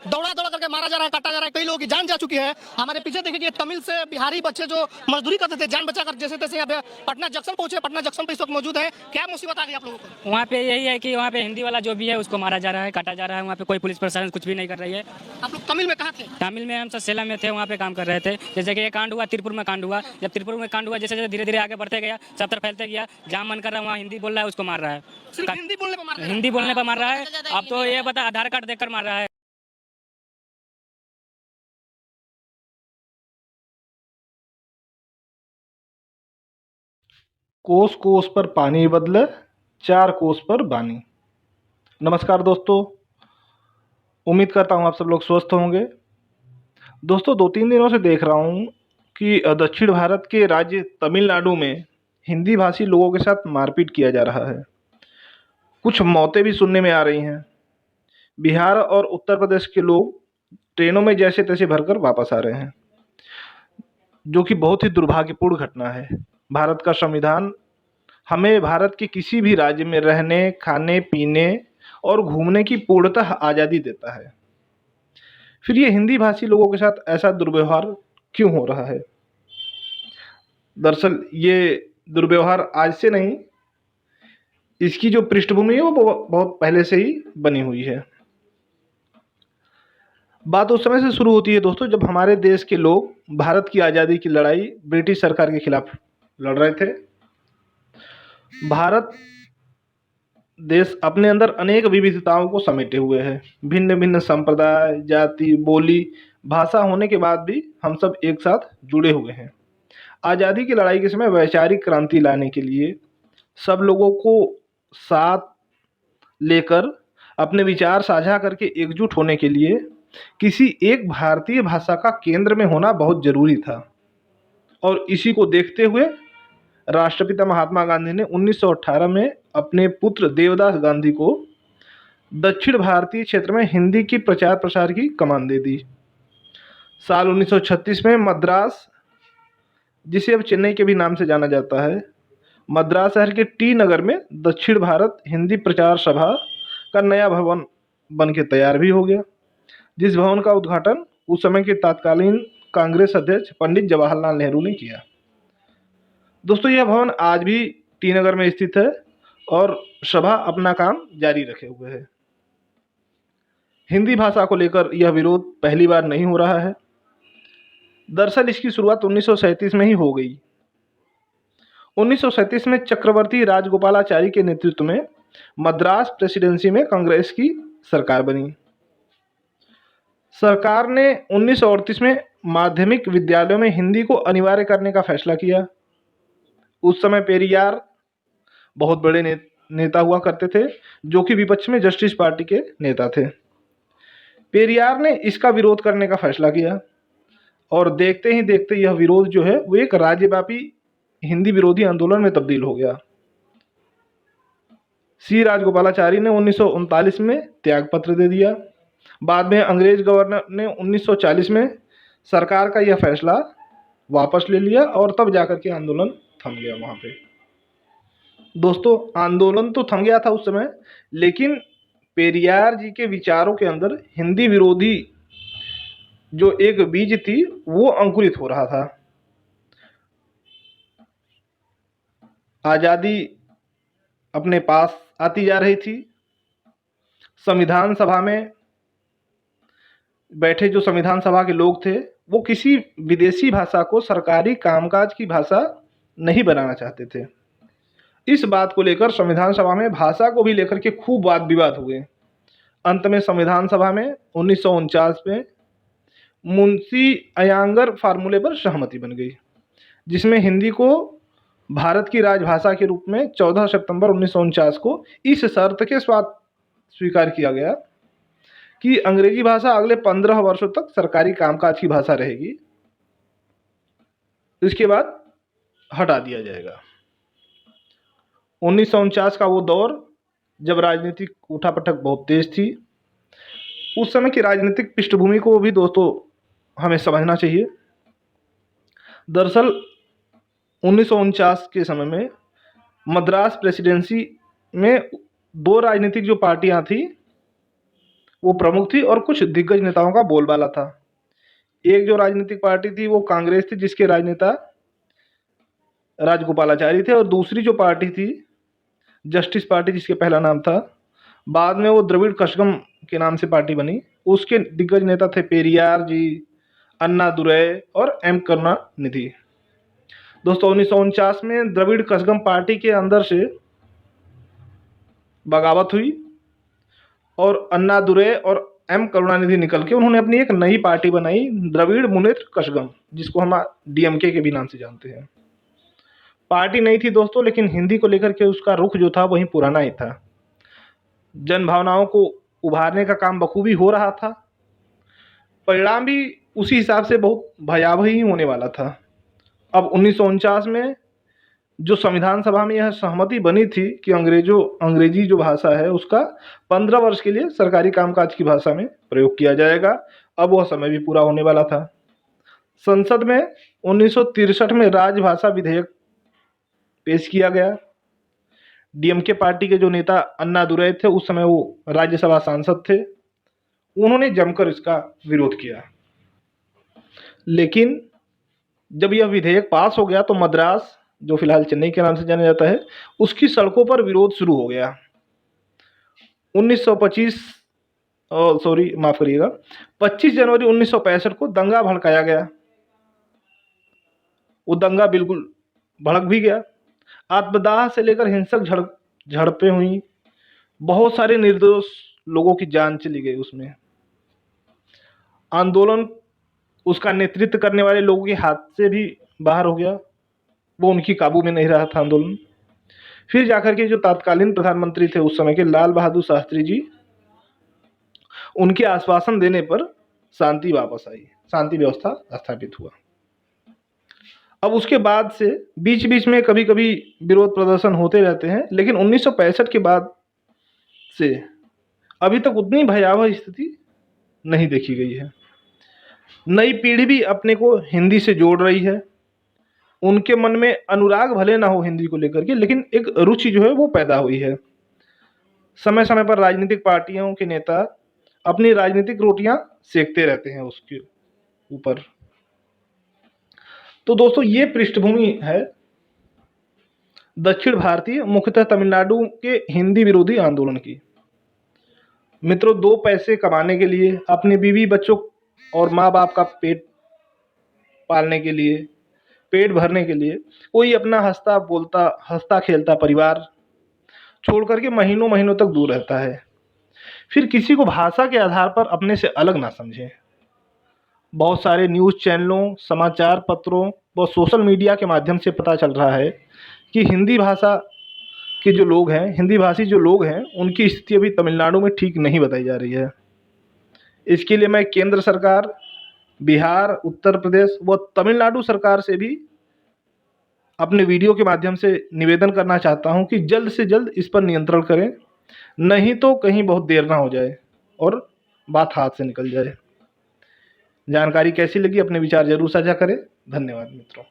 दौड़ा दौड़ा करके मारा जा रहा है, काटा जा रहा है, कई लोगों की जान जा चुकी है। हमारे पीछे देखिए कि तमिल से बिहारी बच्चे जो मजदूरी करते थे जान बचाकर जैसे तैसे यहाँ पे पटना जंक्शन पहुंचे। पटना जंक्शन पे इस वक्त मौजूद है। क्या मुसीबत आ गई आप लोगों को? वहाँ पे यही है कि वहाँ पे हिंदी वाला जो भी है उसको मारा जा रहा है, काटा जा रहा है। वहाँ पे कोई पुलिस प्रशासन कुछ भी नहीं कर रही है। आप लोग तमिल में कहाँ थे? तमिल में हम सेलम में थे, वहाँ पे काम कर रहे थे। जैसे कि ये कांड हुआ त्रिपुर में कांड हुआ, जब त्रिपुर में कांड हुआ जैसे जैसे धीरे धीरे आगे बढ़ते गया, सब तरफ फैलते गया, जहाँ मन कर रहा है वहाँ हिंदी बोल रहा है उसको मार रहा है। सिर्फ हिंदी बोलने पर मार रहे हैं? हिंदी बोलने पर मार रहा है। अब तो ये बता आधार कार्ड देखकर मार रहा है। कोस कोस पर पानी बदले, चार कोस पर बानी। नमस्कार दोस्तों, उम्मीद करता हूँ आप सब लोग स्वस्थ होंगे। दोस्तों, 2-3 दिनों से देख रहा हूँ कि दक्षिण भारत के राज्य तमिलनाडु में हिंदी भाषी लोगों के साथ मारपीट किया जा रहा है। कुछ मौतें भी सुनने में आ रही हैं। बिहार और उत्तर प्रदेश के लोग ट्रेनों में जैसे तैसे भरकर वापस आ रहे हैं, जो कि बहुत ही दुर्भाग्यपूर्ण घटना है। भारत का संविधान हमें भारत के किसी भी राज्य में रहने, खाने, पीने और घूमने की पूर्णतः आज़ादी देता है। फिर ये हिंदी भाषी लोगों के साथ ऐसा दुर्व्यवहार क्यों हो रहा है? दरअसल ये दुर्व्यवहार आज से नहीं, इसकी जो पृष्ठभूमि है वो बहुत पहले से ही बनी हुई है। बात उस समय से शुरू होती है दोस्तों, जब हमारे देश के लोग भारत की आज़ादी की लड़ाई ब्रिटिश सरकार के खिलाफ लड़ रहे थे। भारत देश अपने अंदर अनेक विविधताओं को समेटे हुए है। भिन्न भिन्न संप्रदाय, जाति, बोली, भाषा होने के बाद भी हम सब एक साथ जुड़े हुए हैं। आज़ादी की लड़ाई के समय वैचारिक क्रांति लाने के लिए सब लोगों को साथ लेकर अपने विचार साझा करके एकजुट होने के लिए किसी एक भारतीय भाषा का केंद्र में होना बहुत जरूरी था। और इसी को देखते हुए राष्ट्रपिता महात्मा गांधी ने 1918 में अपने पुत्र देवदास गांधी को दक्षिण भारतीय क्षेत्र में हिंदी की प्रचार प्रसार की कमान दे दी। साल 1936 में मद्रास, जिसे अब चेन्नई के भी नाम से जाना जाता है, मद्रास शहर के टी नगर में दक्षिण भारत हिंदी प्रचार सभा का नया भवन बन के तैयार भी हो गया, जिस भवन का उद्घाटन उस समय के तत्कालीन कांग्रेस अध्यक्ष पंडित जवाहरलाल नेहरू ने किया। दोस्तों, यह भवन आज भी टी नगर में स्थित है और सभा अपना काम जारी रखे हुए है। हिंदी भाषा को लेकर यह विरोध पहली बार नहीं हो रहा है। दरअसल इसकी शुरुआत 1937 में ही हो गई। 1937 में चक्रवर्ती राजगोपालाचारी के नेतृत्व में मद्रास प्रेसिडेंसी में कांग्रेस की सरकार बनी। सरकार ने 1938 में माध्यमिक विद्यालयों में हिंदी को अनिवार्य करने का फैसला किया। उस समय पेरियार बहुत बड़े नेता हुआ करते थे, जो कि विपक्ष में जस्टिस पार्टी के नेता थे। पेरियार ने इसका विरोध करने का फैसला किया और देखते ही देखते यह विरोध जो है वो एक राज्यव्यापी हिंदी विरोधी आंदोलन में तब्दील हो गया। सी राजगोपालाचारी ने 1939 में त्याग पत्र दे दिया। बाद में अंग्रेज गवर्नर ने 1940 में सरकार का यह फैसला वापस ले लिया और तब जाकर के आंदोलन थम गया वहाँ पे। दोस्तों, आंदोलन तो थम गया था उस समय, लेकिन पेरियार जी के विचारों के अंदर हिंदी विरोधी जो एक बीज थी वो अंकुरित हो रहा था। आज़ादी अपने पास आती जा रही थी। संविधान सभा में बैठे जो संविधान सभा के लोग थे वो किसी विदेशी भाषा को सरकारी कामकाज की भाषा नहीं बनाना चाहते थे। इस बात को लेकर संविधान सभा में भाषा को भी लेकर के खूब वाद विवाद हुए। अंत में संविधान सभा में 1949 में मुंशी अय्यंगार फार्मूले पर सहमति बन गई, जिसमें हिंदी को भारत की राजभाषा के रूप में 14 सितंबर 1949 को इस शर्त के साथ स्वीकार किया गया कि अंग्रेजी भाषा अगले 15 वर्षों तक सरकारी कामकाज की भाषा रहेगी, इसके बाद हटा दिया जाएगा। 1949 का वो दौर जब राजनीतिक उठापटक बहुत तेज थी। उस समय की राजनीतिक पृष्ठभूमि को भी दोस्तों हमें समझना चाहिए। दरअसल 1949 के समय में मद्रास प्रेसिडेंसी में दो राजनीतिक जो पार्टियां थी वो प्रमुख थी और कुछ दिग्गज नेताओं का बोलबाला था। एक जो राजनीतिक पार्टी थी वो कांग्रेस थी, जिसके राजनेता राजगोपालाचारी थे, और दूसरी जो पार्टी थी जस्टिस पार्टी, जिसके पहला नाम था, बाद में वो द्रविड़ कशगम के नाम से पार्टी बनी। उसके दिग्गज नेता थे पेरियार जी, अन्ना दुरै और एम करुणानिधि। दोस्तों 1949 में द्रविड़ कशगम पार्टी के अंदर से बगावत हुई और अन्ना दुरै और एम करुणानिधि निकल के उन्होंने अपनी एक नई पार्टी बनाई, द्रविड़ मुनेत्र कशगम, जिसको हम डीएमके के भी नाम से जानते हैं। पार्टी नहीं थी दोस्तों, लेकिन हिंदी को लेकर के उसका रुख जो था वही पुराना ही था। जन भावनाओं को उभारने का काम बखूबी हो रहा था। परिणाम भी उसी हिसाब से बहुत भयावह ही होने वाला था। अब 1949 में जो संविधान सभा में यह सहमति बनी थी कि अंग्रेजी जो भाषा है उसका 15 वर्ष के लिए सरकारी कामकाज की भाषा में प्रयोग किया जाएगा, अब वह समय भी पूरा होने वाला था। संसद में 1963 में राजभाषा विधेयक पेश किया गया। डीएमके पार्टी के जो नेता अन्ना दुरै थे, उस समय वो राज्यसभा सांसद थे, उन्होंने जमकर इसका विरोध किया। लेकिन जब यह विधेयक पास हो गया तो मद्रास, जो फिलहाल चेन्नई के नाम से जाना जाता है, उसकी सड़कों पर विरोध शुरू हो गया। 25 जनवरी 1965 को दंगा भड़काया गया। वो दंगा बिल्कुल भड़क भी गया। आत्मदाह से लेकर हिंसक झड़पें हुई, बहुत सारे निर्दोष लोगों की जान चली गई उसमें। आंदोलन उसका नेतृत्व करने वाले लोगों के हाथ से भी बाहर हो गया, वो उनकी काबू में नहीं रहा था आंदोलन। फिर जाकर के जो तत्कालीन प्रधानमंत्री थे उस समय के, लाल बहादुर शास्त्री जी, उनके आश्वासन देने पर शांति वापस आई, शांति व्यवस्था स्थापित हुआ। अब उसके बाद से बीच बीच में कभी कभी विरोध प्रदर्शन होते रहते हैं, लेकिन 1965 के बाद से अभी तक उतनी भयावह स्थिति नहीं देखी गई है। नई पीढ़ी भी अपने को हिंदी से जोड़ रही है। उनके मन में अनुराग भले ना हो हिंदी को लेकर के, लेकिन एक रुचि जो है वो पैदा हुई है। समय समय पर राजनीतिक पार्टियों के नेता अपनी राजनीतिक रोटियां सेकते रहते हैं उसके ऊपर। तो दोस्तों ये पृष्ठभूमि है दक्षिण भारतीय, मुख्यतः तमिलनाडु के हिंदी विरोधी आंदोलन की। मित्रों, 2 पैसे कमाने के लिए, अपने बीवी बच्चों और माँ बाप का पेट पालने के लिए, पेट भरने के लिए कोई अपना हंसता बोलता हंसता खेलता परिवार छोड़ करके महीनों महीनों तक दूर रहता है। फिर किसी को भाषा के आधार पर अपने से अलग ना समझे। बहुत सारे न्यूज़ चैनलों, समाचार पत्रों व सोशल मीडिया के माध्यम से पता चल रहा है कि हिंदी भाषा के जो लोग हैं, हिंदी भाषी जो लोग हैं, उनकी स्थिति अभी तमिलनाडु में ठीक नहीं बताई जा रही है। इसके लिए मैं केंद्र सरकार, बिहार, उत्तर प्रदेश व तमिलनाडु सरकार से भी अपने वीडियो के माध्यम से निवेदन करना चाहता हूं कि जल्द से जल्द इस पर नियंत्रण करें, नहीं तो कहीं बहुत देर ना हो जाए और बात हाथ से निकल जाए। जानकारी कैसी लगी अपने विचार जरूर साझा करें। धन्यवाद मित्रों।